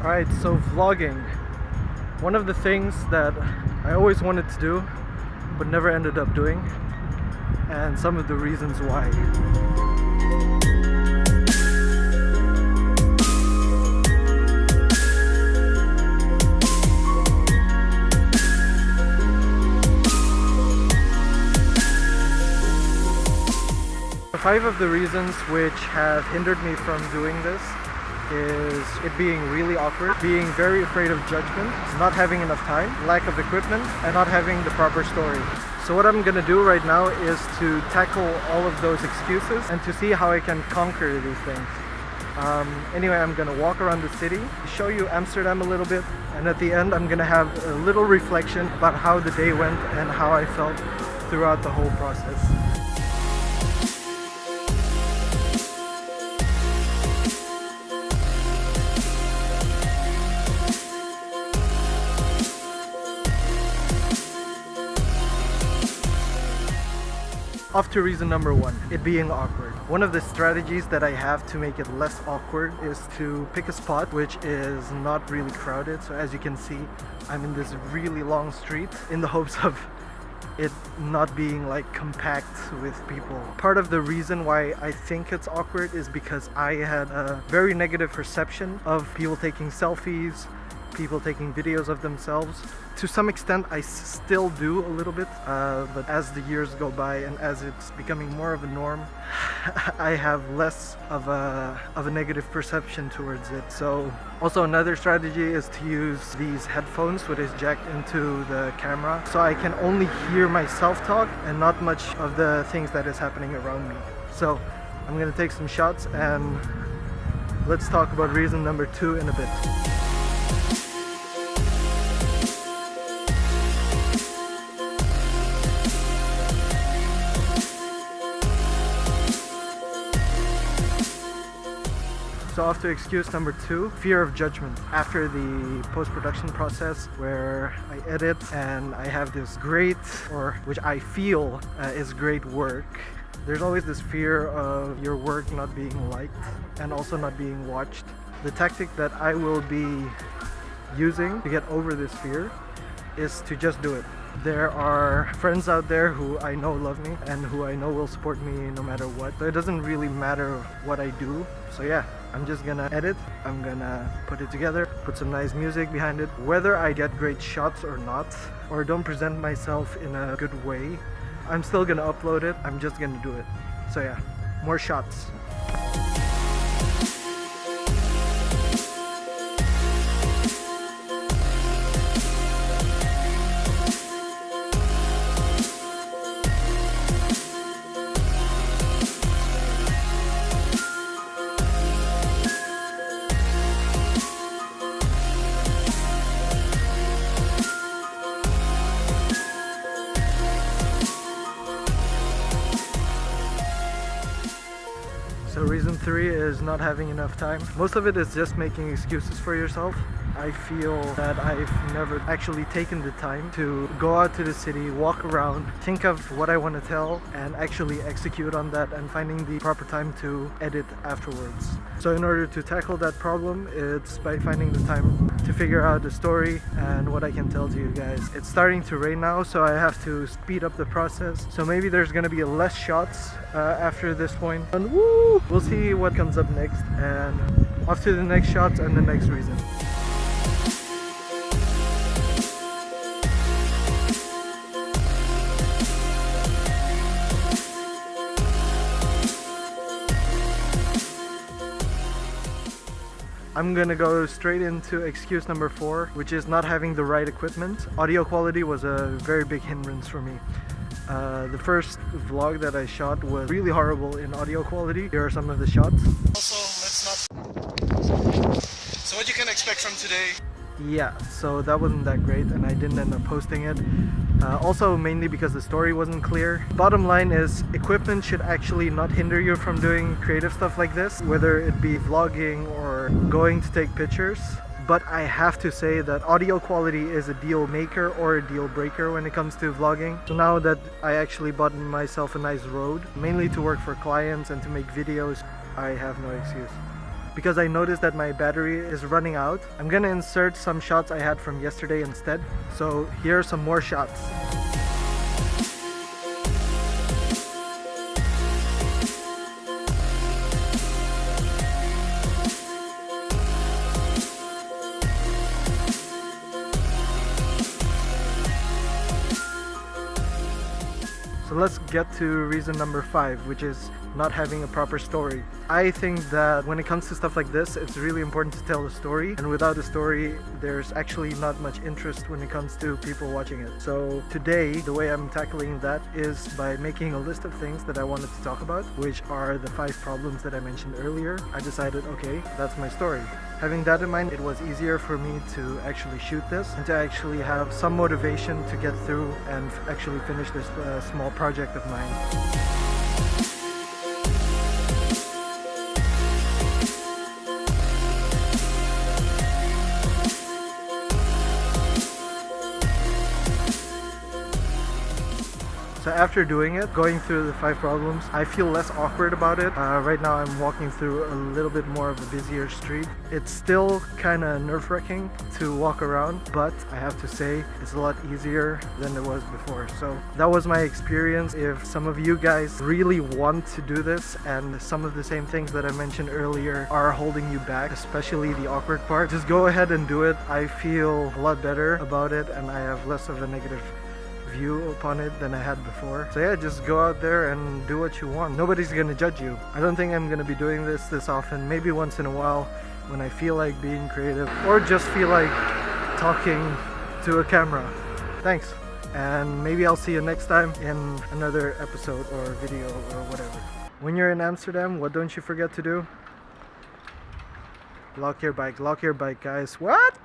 Alright, so vlogging. One of the things that I always wanted to do but never ended up doing, and some of the reasons why. 5 of the reasons which have hindered me from doing this is it being really awkward, being very afraid of judgment, not having enough time, lack of equipment, and not having the proper story. So what I'm gonna do right now is to tackle all of those excuses and to see how I can conquer these things. Anyway, I'm gonna walk around the city, show you Amsterdam a little bit, and at the end I'm gonna have a little reflection about how the day went and how I felt throughout the whole process. Off to reason number 1, it being awkward. One of the strategies that I have to make it less awkward is to pick a spot which is not really crowded. So as you can see, I'm in this really long street in the hopes of it not being like compact with people. Part of the reason why I think it's awkward is because I had a very negative perception of people taking selfies, people taking videos of themselves. To some extent I still do a little bit, but as the years go by and as it's becoming more of a norm, I have less of a negative perception towards it. So also another strategy is to use these headphones which is jacked into the camera, so I can only hear myself talk and not much of the things that is happening around me. So I'm gonna take some shots and let's talk about reason number 2 in a bit. So off to excuse number 2, fear of judgment. After the post-production process where I edit and I have this great, or which I feel is great work, there's always this fear of your work not being liked and also not being watched. The tactic that I will be using to get over this fear is to just do it. There are friends out there who I know love me and who I know will support me no matter what. So it doesn't really matter what I do. So yeah, I'm just gonna edit, I'm gonna put it together, put some nice music behind it. Whether I get great shots or not, or don't present myself in a good way, I'm still gonna upload it, I'm just gonna do it. So yeah, more shots. So reason 3 is not having enough time. Most of it is just making excuses for yourself. I feel that I've never actually taken the time to go out to the city, walk around, think of what I want to tell, and actually execute on that and finding the proper time to edit afterwards. So in order to tackle that problem, it's by finding the time to figure out the story and what I can tell to you guys. It's starting to rain now, so I have to speed up the process. So maybe there's gonna be less shots after this point. And woo! We'll see what comes up next, and off to the next shots and the next reason. I'm gonna go straight into excuse number 4, which is not having the right equipment. Audio quality was a very big hindrance for me. The first vlog that I shot was really horrible in audio quality. Here are some of the shots. So what you can expect from today? Yeah, so that wasn't that great and I didn't end up posting it. Also mainly because the story wasn't clear. Bottom line is, equipment should actually not hinder you from doing creative stuff like this, whether it be vlogging or going to take pictures. But I have to say that audio quality is a deal maker or a deal breaker when it comes to vlogging. So now that I actually bought myself a nice Rode, mainly to work for clients and to make videos, I have no excuse. because I noticed that my battery is running out. I'm gonna insert some shots I had from yesterday instead. So here are some more shots. So let's get to reason number 5, which is not having a proper story. I think that when it comes to stuff like this, it's really important to tell a story, and without a story, there's actually not much interest when it comes to people watching it. So today, the way I'm tackling that is by making a list of things that I wanted to talk about, which are the 5 problems that I mentioned earlier. I decided, okay, that's my story. Having that in mind, it was easier for me to actually shoot this and to actually have some motivation to get through and actually finish this small project of mine. So after doing it, going through the 5 problems, I feel less awkward about it. Right now I'm walking through a little bit more of a busier street. It's still kind of nerve-wracking to walk around, but I have to say it's a lot easier than it was before. So that was my experience. If some of you guys really want to do this and some of the same things that I mentioned earlier are holding you back, especially the awkward part, just go ahead and do it. I feel a lot better about it and I have less of a negative view upon it than I had before. So yeah, just go out there and do what you want. Nobody's gonna judge you. I don't think I'm gonna be doing this often. Maybe once in a while when I feel like being creative or just feel like talking to a camera. Thanks, and maybe I'll see you next time in another episode or video or whatever. When you're in Amsterdam, what don't you forget to do? Lock your bike, guys. What?